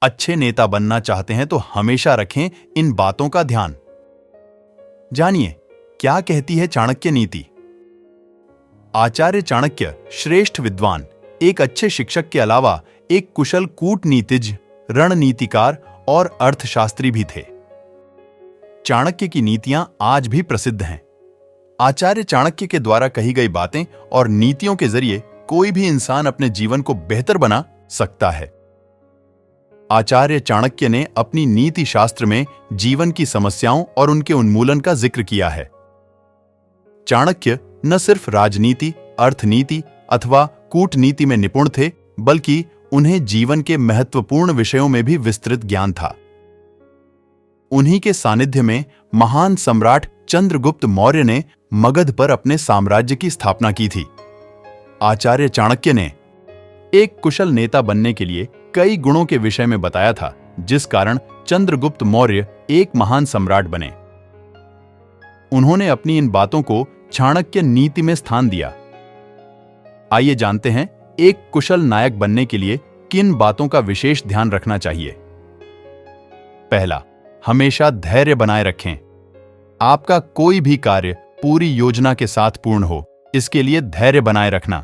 अच्छे नेता बनना चाहते हैं तो हमेशा रखें इन बातों का ध्यान। जानिए क्या कहती है चाणक्य नीति। आचार्य चाणक्य श्रेष्ठ विद्वान, एक अच्छे शिक्षक के अलावा एक कुशल कूटनीतिज्ञ, रणनीतिकार और अर्थशास्त्री भी थे। चाणक्य की नीतियां आज भी प्रसिद्ध हैं। आचार्य चाणक्य के द्वारा कही गई बातें और नीतियों के जरिए कोई भी इंसान अपने जीवन को बेहतर बना सकता है। आचार्य चाणक्य ने अपनी नीति शास्त्र में जीवन की समस्याओं और उनके उन्मूलन का जिक्र किया है। चाणक्य न सिर्फ राजनीति, अर्थनीति अथवा कूटनीति में निपुण थे, बल्कि उन्हें जीवन के महत्वपूर्ण विषयों में भी विस्तृत ज्ञान था। उन्हीं के सानिध्य में महान सम्राट चंद्रगुप्त मौर्य ने मगध पर अपने साम्राज्य की स्थापना की थी। आचार्य चाणक्य ने एक कुशल नेता बनने के लिए कई गुणों के विषय में बताया था, जिस कारण चंद्रगुप्त मौर्य एक महान सम्राट बने। उन्होंने अपनी इन बातों को चाणक्य नीति में स्थान दिया। आइए जानते हैं एक कुशल नायक बनने के लिए किन बातों का विशेष ध्यान रखना चाहिए। पहला, हमेशा धैर्य बनाए रखें। आपका कोई भी कार्य पूरी योजना के साथ पूर्ण हो, इसके लिए धैर्य बनाए रखना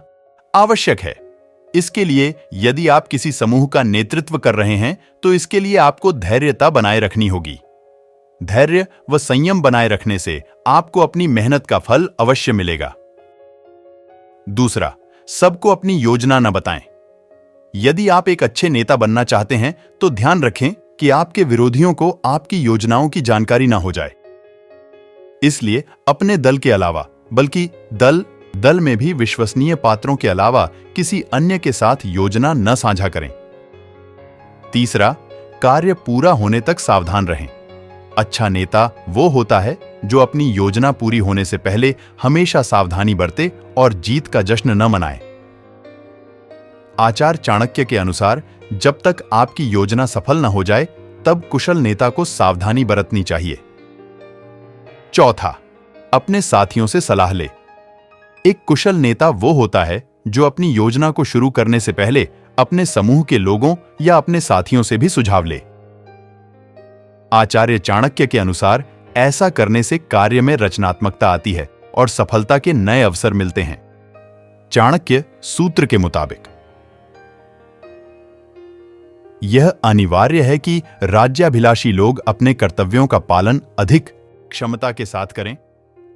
आवश्यक है। इसके लिए यदि आप किसी समूह का नेतृत्व कर रहे हैं तो इसके लिए आपको धैर्यता बनाए रखनी होगी। धैर्य व संयम बनाए रखने से आपको अपनी मेहनत का फल अवश्य मिलेगा। दूसरा, सबको अपनी योजना न बताएं। यदि आप एक अच्छे नेता बनना चाहते हैं तो ध्यान रखें कि आपके विरोधियों को आपकी योजनाओं की जानकारी न हो जाए। इसलिए अपने दल के अलावा बल्कि दल में भी विश्वसनीय पात्रों के अलावा किसी अन्य के साथ योजना न साझा करें। तीसरा, कार्य पूरा होने तक सावधान रहें। अच्छा नेता वो होता है जो अपनी योजना पूरी होने से पहले हमेशा सावधानी बरते और जीत का जश्न न मनाए। आचार्य चाणक्य के अनुसार जब तक आपकी योजना सफल न हो जाए तब कुशल नेता को सावधानी बरतनी चाहिए। चौथा, अपने साथियों से सलाह ले। एक कुशल नेता वो होता है जो अपनी योजना को शुरू करने से पहले अपने समूह के लोगों या अपने साथियों से भी सुझाव ले। आचार्य चाणक्य के अनुसार ऐसा करने से कार्य में रचनात्मकता आती है और सफलता के नए अवसर मिलते हैं। चाणक्य सूत्र के मुताबिक यह अनिवार्य है कि राज्याभिलाषी लोग अपने कर्तव्यों का पालन अधिक क्षमता के साथ करें,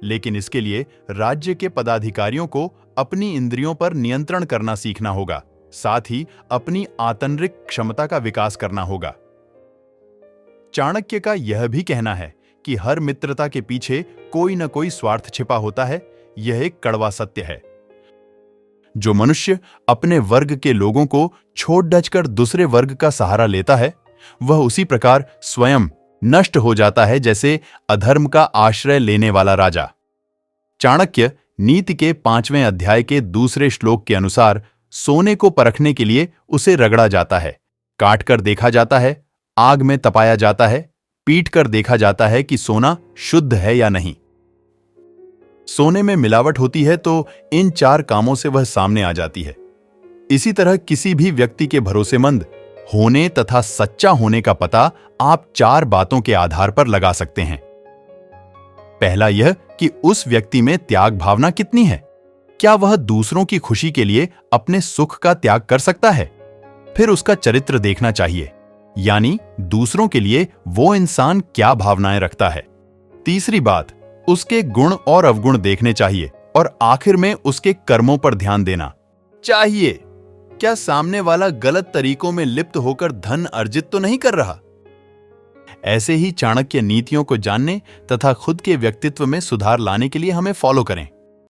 लेकिन इसके लिए राज्य के पदाधिकारियों को अपनी इंद्रियों पर नियंत्रण करना सीखना होगा, साथ ही अपनी आंतरिक क्षमता का विकास करना होगा। चाणक्य का यह भी कहना है कि हर मित्रता के पीछे कोई न कोई स्वार्थ छिपा होता है। यह एक कड़वा सत्य है। जो मनुष्य अपने वर्ग के लोगों को छोड़ डचकर दूसरे वर्ग का सहारा लेता है, वह उसी प्रकार स्वयं नष्ट हो जाता है जैसे अधर्म का आश्रय लेने वाला राजा। चाणक्य नीति के 5वें अध्याय के दूसरे श्लोक के अनुसार सोने को परखने के लिए उसे रगड़ा जाता है, काट कर देखा जाता है, आग में तपाया जाता है, पीट कर देखा जाता है कि सोना शुद्ध है या नहीं। सोने में मिलावट होती है तो इन 4 कामों से वह सामने आ जाती है। इसी तरह किसी भी व्यक्ति के भरोसेमंद होने तथा सच्चा होने का पता आप 4 बातों के आधार पर लगा सकते हैं। पहला यह कि उस व्यक्ति में त्याग भावना कितनी है। क्या वह दूसरों की खुशी के लिए अपने सुख का त्याग कर सकता है? फिर उसका चरित्र देखना चाहिए, यानी दूसरों के लिए वो इंसान क्या भावनाएं रखता है। तीसरी बात, उसके गुण और अवगुण देखने चाहिए और आखिर में उसके कर्मों पर ध्यान देना चाहिए। क्या सामने वाला गलत तरीकों में लिप्त होकर धन अर्जित तो नहीं कर रहा? ऐसे ही चाणक्य नीतियों को जानने तथा खुद के व्यक्तित्व में सुधार लाने के लिए हमें फॉलो करें।